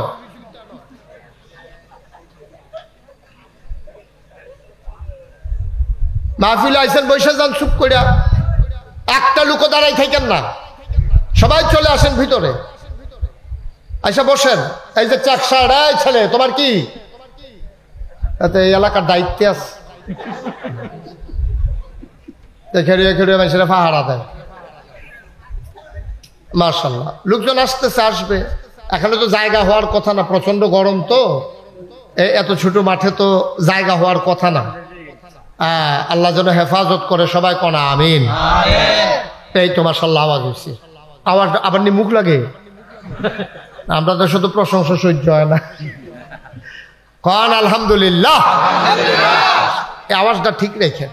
মাহফিল আইসেন, বসে যান চুপ করিয়া, একটা লোকও দাঁড়াই থাকেন না, সবাই চলে আসেন ভিতরে, আইসা বসেন। এই যে চাকসার, এই ছেলে তোমার কি এতে এই এলাকার দায়িত্বে আছে? খেড়িয়ে খেড়িয়ে মানুষেরা পাহারা দেয়। মাশাআল্লাহ, লোকজন আসতেছে, আসবে। এখানে তো জায়গা হওয়ার কথা না, প্রচন্ড গরম তো, এত ছোট মাঠে তো জায়গা হওয়ার কথা না। আল্লাহ যেন হেফাজত করে, সবাই কনা আমিন। এই তো মাশাআল্লাহ আওয়াজ হচ্ছে। আওয়াজ আবার নি মুখ লাগে, আমরা তো শুধু প্রশংসা সহ্য হয় না। কন আলহামদুলিল্লাহ। এই আওয়াজটা ঠিক রেখে,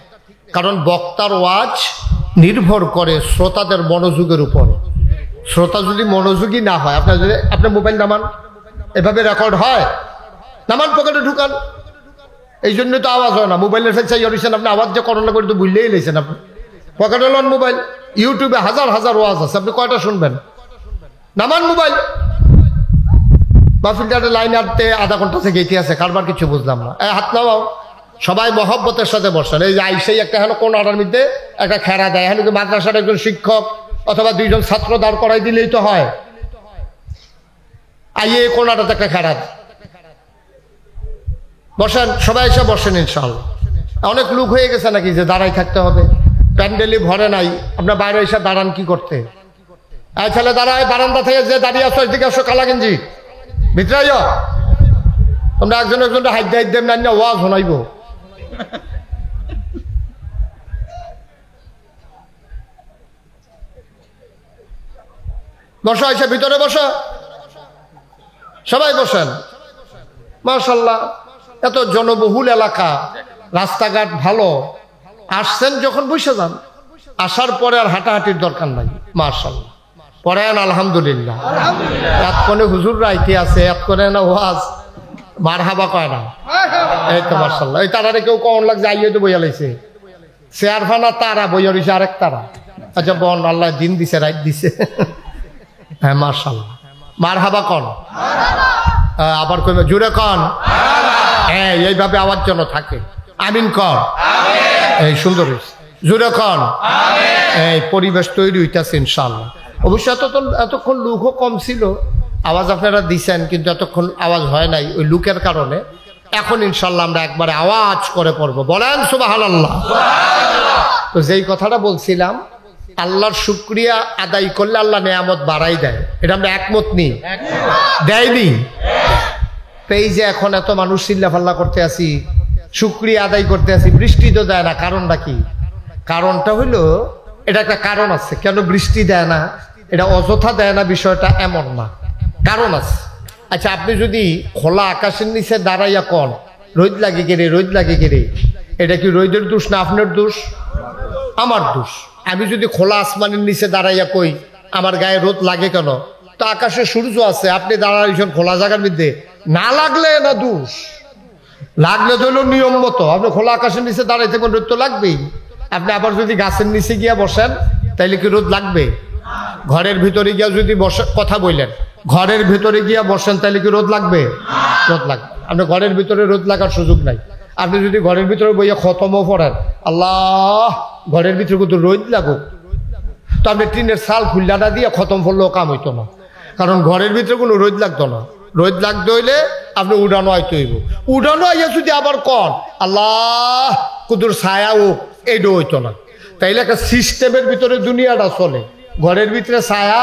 কারণ বক্তার ওয়াজ নির্ভর করে শ্রোতাদের মনোযোগের উপরে। শ্রোতা যদি মনোযোগী না হয়, আপনার মোবাইল নামান, এভাবে রেকর্ড হয়, নামান পকেটে ঢুকান, এই জন্য তো আওয়াজ হয় না। মোবাইলের ফেলছে আপনি আওয়াজ যে করোনা করে তো বুঝলেই লেছেন। আপনি পকেটে লন মোবাইল, ইউটিউবে হাজার হাজার ওয়াজ আছে, আপনি কয়টা শুনবেন? নামান মোবাইল। মাহফিলটাতে লাইন আনতে আধা ঘন্টা থেকে ইতিহাসে কারবার কিছু বুঝলাম না। হাত নামাও, সবাই মহব্বতের সাথে বসেন। এই যে আইসেই একটা হেন কোন আটার মধ্যে একটা খেরা দেয়, হেন মাদ্রাসার একজন শিক্ষক অথবা দুইজন ছাত্র দাঁড় করাই দিলেই তো হয়। আইয়ে কোন আটাতে একটা খেরা দেয়, বসেন, সবাই এসে বসেন ইনশাআল্লাহ। অনেক লোক হয়ে গেছে নাকি যে দাঁড়াই থাকতে হবে, প্যান্ডেলই ভরে নাই, আপনার বাইরে এসে দাঁড়ান কি করতে? এই ছেলে দাঁড়ায়, বারান্দা থেকে যে দাঁড়িয়ে আসো এদিকে আসো, কালা গেঞ্জি ভিতরে আইও। তোমরা একজন একজনটা হাইট হাইট দেব না, ওয়াজ শোনাইব। বসো, এসে ভিতরে বসো, সবাই বসেন। মাশাআল্লাহ, এত জনবহুল এলাকা, রাস্তাঘাট ভালো, আসছেন যখন বসে যান, আসার পরে আর হাঁটাহাঁটির দরকার নাই। মাশাআল্লাহ পড়েন আলহামদুলিল্লাহ। এত কোনে হুজুর রাইতে আছে, এত করে না ওয়াজ মারহাবা কয় না। এই তো মাশাআল্লাহ, এই তারারে কেউ কখন লাগছে আইয়ে তো বইয়া লাইছে, চেয়ার ফানা তারা বইয়া রয়েছে আরেক তারা। আচ্ছা বন আল্লাহ দিন দিছে রাইট দিছে। হ্যাঁ মাশাআল্লাহ মারহাবা কন, আবার কইবে জুড়ে কন। হ্যাঁ এইভাবে আওয়াজ যেন থাকে। আমিন কর। এই সুন্দর জুড়ে কন। এই পরিবেশ তৈরি হইতেছে ইনশাআল্লাহ। অবশ্য এতক্ষণ লুকও কম ছিল, আওয়াজ আপনারা দিছেন কিন্তু এতক্ষণ আওয়াজ হয় নাই ওই লুকের কারণে। এখন ইনশাআল্লাহ আমরা একবারে আওয়াজ করে পড়বো, বলেন সুবহানাল্লাহ। তো যেই কথাটা বলছিলাম, আল্লাহর শুকরিয়া আদায় করলে আল্লাহ নেয়ামত বাড়াই দেয়, এটা আমরা একমত নি? দেয়নি? এই যে এখন এত মানুষ চিল্লাফাল্লা করতে আসি, শুকরিয়া আদায় করতে আসি, বৃষ্টি তো দেয় না, কারণটা কি? কারণটা হইলো, এটা একটা কারণ আছে কেন বৃষ্টি দেয় না, এটা অযথা দেয় না বিষয়টা এমন না, কারণ আছে। আচ্ছা আপনি যদি খোলা আকাশের নিচে দাঁড়াইয়া কন রোদ লাগে গেরে, রোদ লাগে গেরে, এটা কি রোদের দোষ না আপনার দোষ? আমার দোষ। আমি যদি খোলা আসমানের নিচে দাঁড়াইয়া কই আমার গায়ে রোদ লাগে কেন, তো আকাশে সূর্য আছে, আপনি দাঁড়াইছেন খোলা জায়গার মধ্যে, না লাগলে না দোষ, লাগলে তো হলো নিয়ম মতো। আপনি খোলা আকাশের নিচে দাঁড়াইতে রোদ তো লাগবেই। আপনি আবার যদি গাছের নিচে গিয়া বসেন তাইলে কি রোদ লাগবে? ঘরের ভিতরে গিয়া যদি বসে, কথা বললেন, ঘরের ভিতরে গিয়া বসেন তাইলে কি রোদ লাগবে? রোদ লাগবে। আপনি ঘরের ভিতরে রোদ লাগার সুযোগ নাই। আপনি যদি ঘরের ভিতরে বইয়া খতমও পড়েন, আল্লাহ ঘরের ভিতরে কিন্তু রোদ লাগুক, তো আপনি টিনের ছাল খুল্লাটা দিয়ে খতম পড়লেও কাম হইতো না, কারণ ঘরের ভিতরে কোনো রোদ লাগতো না। রোদ লাগতে হইলে আপনি উড়ানো আইতে হইব। উড়ানো আইয়া যদি আবার কন আল্লাহ কুদুর ছায়া হোক, এইটা হইতো না। তাইলে একটা সিস্টেমের ভিতরে দুনিয়াটা চলে, ঘরের ভিতরে ছায়া,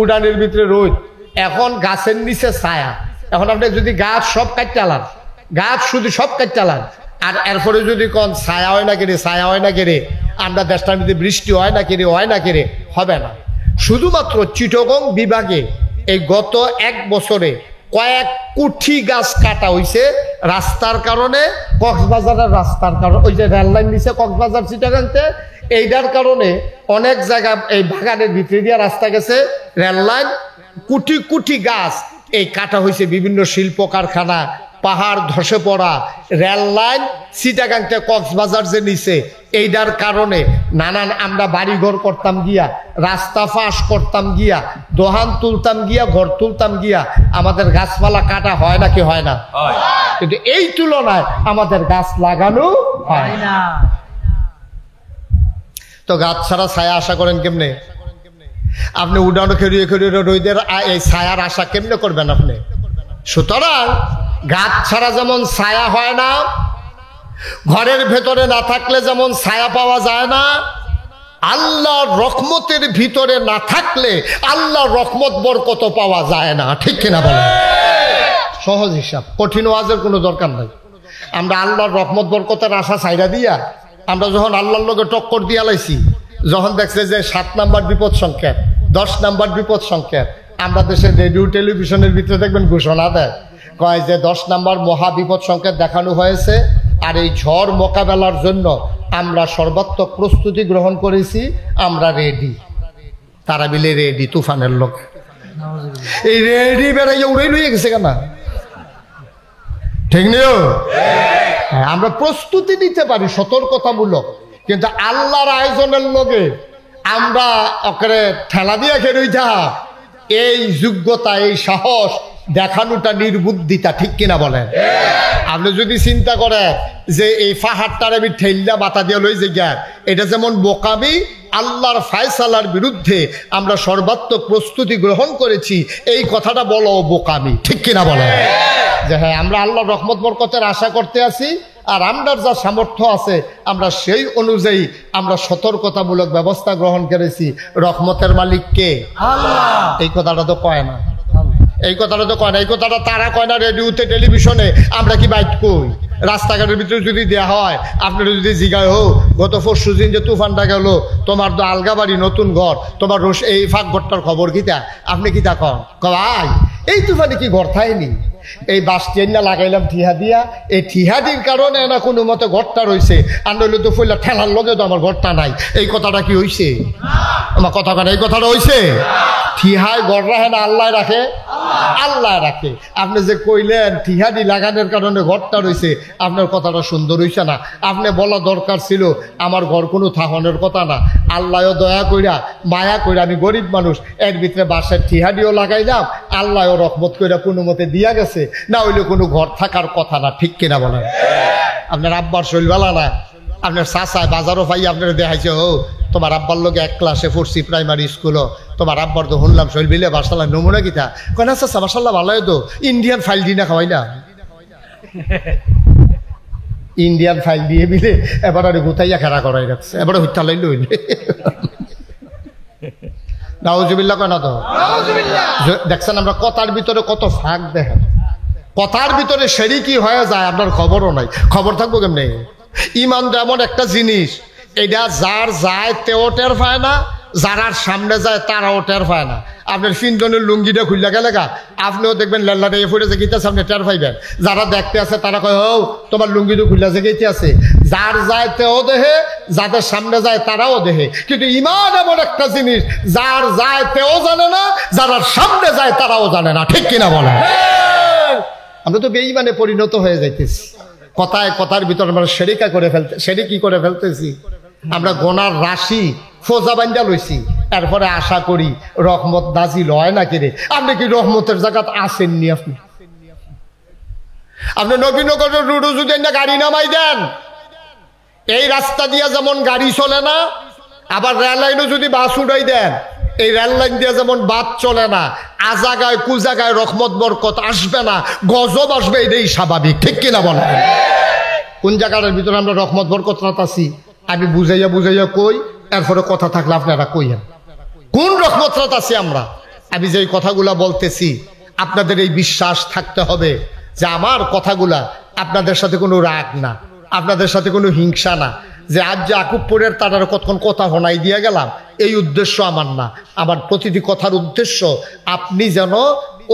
উড়ানের ভিতরে রোদ। এখন গাছের নিচে ছায়া, এখন আপনি যদি গাছ সব কাটতে আলান, গাছ শুধু সব কাটতে আলান, আর এরপরে যদি কন ছায়া হয় না কেড়ে, ছায়া হয় না কেড়ে, আমরা দেশটার মধ্যে বৃষ্টি হয় না কেড়ে, হয় না কেড়ে, হবে না। শুধুমাত্র চিটাগং বিভাগে এই গত 1 বছরে কয়েক কোটি গাছ কাটা হয়েছে রাস্তার কারণে, কক্সবাজারের রাস্তার কারণে, ওই যে রেল লাইন দিছে কক্সবাজার চিটাগাংতে, এইটার কারণে অনেক জায়গা এই বাগানের ভিতরে দিয়ে রাস্তা গেছে, রেল লাইন, কোটি কোটি গাছ এই কাটা হয়েছে। বিভিন্ন শিল্প কারখানা, পাহাড় ধসে পড়া, রেল লাইন চিটাগাংতে কক্সবাজার যে নিচে, এইটার কারণে নানান আমরা বাড়িঘর করতাম গিয়া, রাস্তা ফাঁস করতাম গিয়া, দোহান তুলতাম গিয়া, ঘর তুলতাম গিয়া, আমাদের গাছপালা কাটা হয় নাকি হয় না? কিন্তু এই তুলনায় আমাদের গাছ লাগানো হয় না। তো গাছ ছাড়া ছায়া আশা করেন কেমনে? আপনি উড়ানো খেরিয়ে খেরিয়ে রোদের এই ছায়ার আশা কেমনে করবেন আপনি? সুতরাং গাছ ছাড়া যেমন ছায়া হয় না, ঘরের ভেতরে না থাকলে যেমন ছায়া পাওয়া যায় না, আল্লাহর রহমতের ভিতরে না থাকলে আল্লাহর রহমত বরকত পাওয়া যায় না। ঠিক কিনা বলেন? সহজ হিসাব, কঠিন ওয়াজের কোনো দরকার নাই। আমরা আল্লাহর রহমত বরকতের আশা ছাইরা দিয়া, আমরা যখন আল্লাহর লগে টক্কর দিয়া লাইছি, যখন দেখছে যে 7 নাম্বার বিপদ সংকেত, 10 নাম্বার বিপদ সংকেত, আমরা দেশের রেডিও টেলিভিশনের ভিতরে দেখবেন ঘোষণা দেয়, কয় যে 10 নাম্বার মহা বিপদ সংকেত দেখানো হয়েছে, আর এই ঝড় মোকাবেলার জন্য আমরা সর্বাত্মক প্রস্তুতি গ্রহণ করেছি, আমরা রেডি। তারা মিলে রেডি তুফানের লোক, এই রেডি বেড়াইয়া উড়ে লইয়ে গেছে কেন? ঠিক নিও? হ্যাঁ, আমরা প্রস্তুতি নিতে পারি সতর্কতামূলক, কিন্তু আল্লাহর আয়োজনের লগে আমরা ওকে ঠেলা দিয়ে খেরইটা, এই যোগ্যতা, এই সাহস দেখানোটা নির্বুদ্ধিতা। ঠিক কিনা বলেন? আপনি যদি চিন্তা করেন যে এই পাহাড়টার আমি ঠেল্লা মাথা দিয়ে লই যে গ্যার, এটা যেমন বোকামি, আল্লাহর ফায়সালার বিরুদ্ধে আমরা সর্বাত্মক প্রস্তুতি গ্রহণ করেছি, এই কথাটা বলো বোকামি। ঠিক কিনা বলেন? যে হ্যাঁ আমরা আল্লাহর রহমত বরকতের আশা করতে আছি, আর আমরার যা সামর্থ্য আছে আমরা সেই অনুযায়ী আমরা সতর্কতামূলক ব্যবস্থা গ্রহণ করেছি। রহমতের মালিক কে? আল্লাহ। এই কথাটা তো কয় না, এই কথাটা তো কয় না, এই কথাটা তারা কয় না রেডিওতে টেলিভিশনে, আমরা কি বাইট কই? রাস্তাঘাটের ভিতরে যদি দেওয়া হয়, আপনারা যদি জিগায় হোক গত 4 দিন যে তুফানটা গেল, তোমার তো আলগা বাড়ি নতুন ঘর, তোমার এই ফাঁক ঘরটার খবর কিতা? আপনি কিতা কন? ভাই এই তুফানে কি ঘর থাইনি? এই বাসটি না লাগাইলাম ঠিহা দিয়া, এই ঠিহাদির কারণে না কোনো মতে ঘরটা রয়েছে, আর নইলে তো ফইলা ঠেলার লগে তো আমার ঘরটা নাই। এই কথাটা কি হইছে? আমার কথা কেন এই কথাটা হইছে? ঠিহায় ঘর রাখে না আল্লাহ রাখে? আল্লাহ রাখে। আপনি যে কইলেন ঠিহাদি লাগানোর কারণে ঘরটা রয়েছে, আপনার কথাটা সুন্দর হইছে না। আপনি বলা দরকার ছিল আমার ঘর কোনো থাহনের কথা না, আল্লাহও দয়া কইরা মায়া কইরা, আমি গরিব মানুষ, এর ভিতরে বাসার ঠিহাদিও লাগাইলাম, আল্লাহও রহমত কইরা কোনো মতে দিয়া গেছে, না হইলে কোনো ঘর থাকার কথা না। ঠিক কিনা বলেন? আপনার আব্বার শৈল বালা না, আপনার চাচায় বাজারও পাই আপনারা দেখাইছে, ও তোমার আব্বার লোক এক ক্লাসে পড়ছি প্রাইমারি স্কুলও, তোমার আব্বার তো শুনলাম শৈল বিলে বাসাল্লাহ নমুনা কিতা কেন চাচা বাসাল্লাহ ভালো তো ইন্ডিয়ান ফাইল দিয়ে না খাওয়াই না, ইন্ডিয়ান ফাইল দিয়ে বিলে এবার আর গুতাইয়া খেলা করাই রাখছে, এবারে হত্যা লাইল হইলে নাউজুবিল্লাহ কেন তো দেখছেন? আমরা কথার ভিতরে কত ফাঁক দেখেন, কথার ভিতরে সেরিকি হয়ে যায়, আপনার খবরও নাই। খবর থাকবো কেমনে? ইমান এমন একটা জিনিস, এটা যার যায় তেও টের পায় না, যারার সামনে যায় তারাও টের পায় না। আপনার ফিনজনের লুঙ্গিটা খুললে গেলে গা আপনিও দেখবেন লেল্লাটা এ ফুটেছে গীতার সামনে টের পাইবেন, যারা দেখতে আছে তারা কয় ও তোমার লুঙ্গিটা খুললেছে গেতে আছে। যার যায় তেও দেহে, যাদের সামনে যায় তারাও দেহে। কিন্তু ইমান এমন একটা জিনিস, যার যায় তেও জানে না, যারা সামনে যায় তারাও জানে না। ঠিক কিনা বলে? আমরা তো বেঈমানে পরিণত হয়ে যাইতেছি, কথায় কথার ভিতরে আমরা সেরিকা করে ফেলতে, সেরিকি করে ফেলতেছি। আমরা গোনার রাশি ফোজা বান্ধা লইছি, এরপরে আশা করি রহমত নাজিল হয় না কিরে। আপনি কি রহমতের জায়গাত আসেননি? আপনি নবীনগরের রুডু যদি না গাড়ি নামাই দেন, এই রাস্তা দিয়ে যেমন গাড়ি চলে না, আবার রেল লাইনও যদি বাস উড়াই দেন, এই রেল লাইন দিয়ে যেমন বাস চলে না, আজাগায় কুজাগায় রহমত বরকত আসবে না, গজব আসবে, এটাই স্বাভাবিক। ঠিক কিনা বলেন? কোন জায়গাটার ভিতরে আমরা রহমত বরকত রাতাছি আমি বুঝাইয়া বুঝাইয়া কই, এরপরে কথা থাকলে আপনারা কইয়েন কোন রহমত রাতাছি আমরা। আমি যে কথাগুলা বলতেছি আপনাদের এই বিশ্বাস থাকতে হবে যে আমার কথাগুলা আপনাদের সাথে কোনো রাগ না, আপনাদের সাথে কোনো হিংসা না, যে আজ যে আকুবপুরের তার কতক্ষণ কথা হনাই দিয়ে গেলাম, এই উদ্দেশ্য আমার না। আমার প্রতিটি কথার উদ্দেশ্য আপনি যেন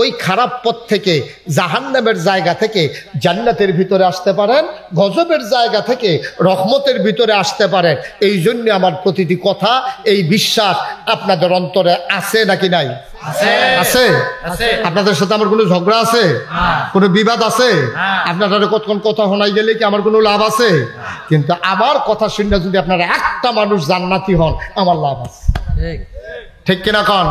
ওই খারাপ পথ থেকে, জাহান্নামের জায়গা থেকে জান্নাতের ভিতরে আসতে পারেন, গজবের জায়গা থেকে রহমতের ভিতরে আসতে পারেন। এই জন্য আমার প্রতিটি কথা, এই বিশ্বাস আপনাদের অন্তরে আছে নাকি নাই? আছে। আপনাদের সাথে আমার কোনো ঝগড়া আছে? কোনো বিবাদ আছে? আপনারা কতক্ষণ কথা শোনাই গেলে কি আমার কোনো লাভ আছে? কিন্তু আমার কথা শুনে যদি আপনারা একটা মানুষ জান্নাতি হন, আমার লাভ আছে। ঠিক কিনা কন?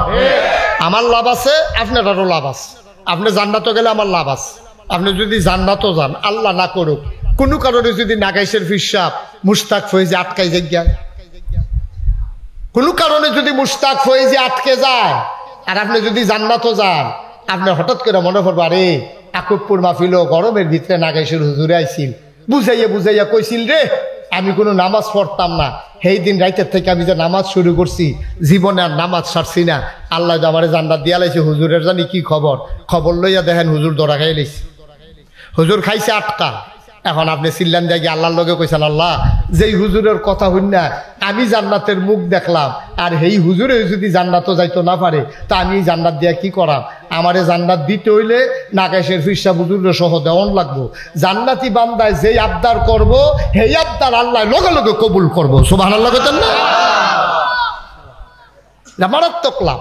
আমার লাভ আছে, আপনারও লাভ আছে। আপনি জান্নাতও গেলে আমার লাভ আছে। আপনি যদি জান্নাতও যান, আল্লাহ না করুক কোনো কারণে যদি নাগাইশের ফিসাব মুস্তাক ফয়েজে আটকাই যায়, কোনো কারণে যদি মুস্তাক ফয়েজে আটকে যায়, আর আপনি যদি জান্নাতও যান, আপনার হঠাৎ করে মনে পড়বে আরে আকুবপুর মাহফিল গরমের ভিতরে নাগাইশের হুজুরে আইছিল, বুঝাইয়া বুঝাইয়া কইছিল রে আমি কোনো নামাজ পড়তাম না, সেই দিন রাইতের থেকে আমি যে নামাজ শুরু করছি, জীবনে আর নামাজ ছাড়ছি না, আল্লাহ আমার জান্নাত দিয়া লাইছে। হুজুরের জানি কি খবর, খবর লইয়া দেখেন হুজুর দরা খাই লাইছে, হুজুর খাইছে 8টা। এখন আপনি চিল্লান দেখি আল্লাহর লগে কইছেন আল্লাহ যেই হুজুরের কথা হইন না আমি জান্নাতের মুখ দেখলাম, আর এই হুজুরে যদি জান্নাতও যাইতো না পারে তা আমি জান্নাত দিয়া কি করাম? আমারে জান্নাত দিতে হইলে নাকাশের ফিরসা হুজুরের সহ দেওয়ান লাগবো। জান্নাতি বান্দায় যেই আবদার করব, সেই আবদার আল্লাহ লগে লগে কবুল করবো। সুবহানাল্লাহ বলেন না? মারাত্মক লাভ,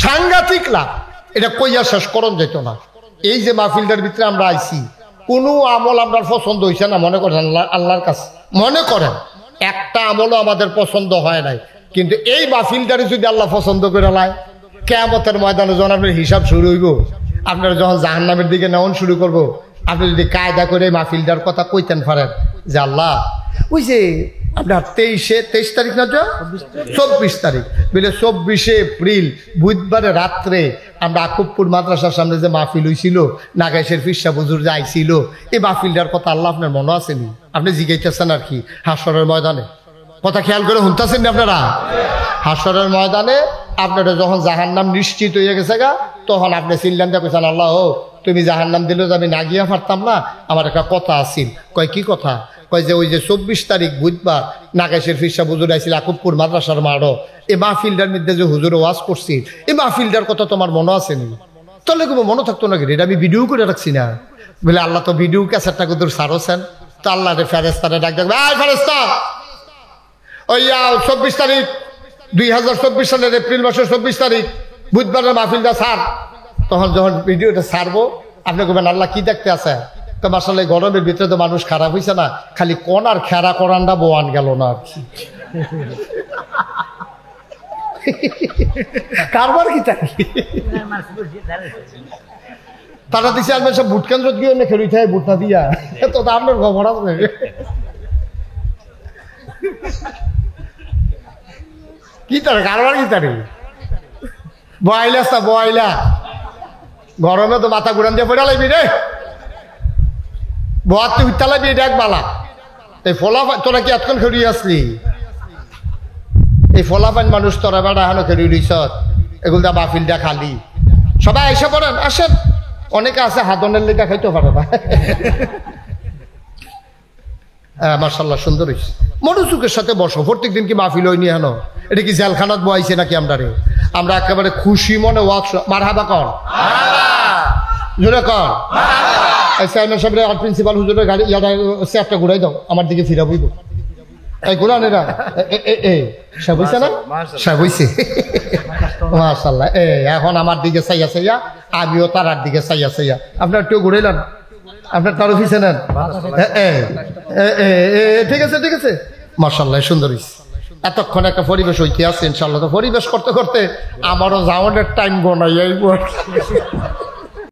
সাংঘাতিক লাভ, এটা কইয়া শেষ করন যেত না। এই যে মাহফিলটার ভিতরে আমরা আইছি, কোনো আমল আপনার পছন্দ হয়েছে না মনে করেন আল্লাহর কাছে, মনে করেন একটা আমলও আমাদের পছন্দ হয় নাই, কিন্তু এই মাহফিলটারে যদি আল্লাহ পছন্দ করে লাই, কিয়ামতের ময়দানে যখন আপনার হিসাব শুরু হইব, আপনারা যখন জাহান্নামের দিকে নেওয়ান শুরু করব, আপনি যদি কায়দা করে মাহফিলটার কথা কইতেন পারেন যে আল্লাহ ওই যে আপনার 23 তারিখ না, 24 তারিখ বলে 24 এপ্রিল বুধবারে রাত্রে আমরা আকুবপুর মাদ্রাসার সামনে যে মাহফিল হয়েছিল, নাগাইশের ফিরসা হুজুর যে আইছিল, এই মাহফিলটার কথা আল্লাহ আপনার মনে আসেনি? আপনি জিজ্ঞাসেন আর কি হাসরের ময়দানে, কথা খেয়াল করে শুনতেছেন না আপনারা? হাসরের ময়দানে আপনারা যখন জাহান্নাম নিশ্চিত হয়ে গেছে গা, তখন আপনি চিল্লানটা কইছেন আল্লাহ তুমি জাহান্নাম দিলে আমি না গিয়া পারতাম না, আমার একটা কথা আছিল। কয় কি কথা? কয় যে ওই যে 24 তারিখ বুধবার নাগাইশের ফিরসা হুজুর আইছিল আকুবপুর মাদ্রাসার মাঠও, এই মাহফিলটার মধ্যে যে হুজুর ওয়াজ করছি, এই মাহফিলটার কথা তোমার মনে আছে নি? তাহলে কোনো মনে থাকতো না, এটা আমি ভিডিও করে রাখছি না। বলে আল্লাহ তো ভিডিও ক্যাসেটটা কিন্তু সারোছেন, তো আল্লাহ রে ফেরেস্তারে ডাক ডাকবে, আয় ফেরেস্তা, ওই 24 তারিখ 2024 সালের এপ্রিল মাসের 24 তারিখ বুধবারের মাহফিলটা ছাড়। তখন যখন ভিডিওটা ছাড়বো আপনি বলবেন আল্লাহ কি দেখতে আছে? তো আসলে গরমের ভিতরে তো মানুষ খারাপ হয়েছে না, খালি কোন আর খেরা করানটা বোয়ান গেল না আর কি। কারবার কি তাই তারা দিছে আর সব ভোট কেন্দ্র গিয়ে না খেলি থাকে ভোট না দিয়া, তো আপনার খবর আছে। কি তার কারবার কি তারে বয়লা বয়লা গরমে তো মাথা ঘুরান দিয়ে পড়া লাগবি রে, বহাতে উঠতে লাগবি এটা এক বালা। এই ফলা তোরা কি এতক্ষণ খেয়ে আসলি? এই ফলাফান মানুষ তোরা বেড়া এখনো খেয়ে দিস, এগুলো বাফিলটা খালি। সবাই এসে পড়েন, আসেন। অনেকে আছে হাতনের লেখা খাইতে পারে না। মার্শাল্লাহ সুন্দর হয়েছে। মনোযোগের সাথে বসো। প্রত্যেক দিন কি মাহফিল হয়নি হেন? এটা কি জেলখানাত বয়াইছে নাকি আমরা রে? আমরা একেবারে খুশি মনে ওয়াক মারহাবা কর, জোরে কর। চেয়ারম্যান সাহেব প্রিন্সিপাল হুজুরের গাড়ি একটা ঘুরাই দাও, আমার দিকে ফিরা বইব। এই ঘুরান এরা সব হয়েছে না? সব হয়েছে মাশাল্লাহ। এখন আমার দিকে চাইয়া চাইয়া আমিও তারার দিকে চাইয়া চাইয়া। আপনার একটু ঘুরাইলেন, আপনার তার অফিসে নেন। ঠিক আছে ঠিক আছে, মাশাল্লাহ সুন্দর হয়েছে। এতক্ষণ একটা পরিবেশ হইতে আছে ইনশাল্লাহ। তো পরিবেশ করতে করতে আমারও যাওয়ানোর টাইম গোনাই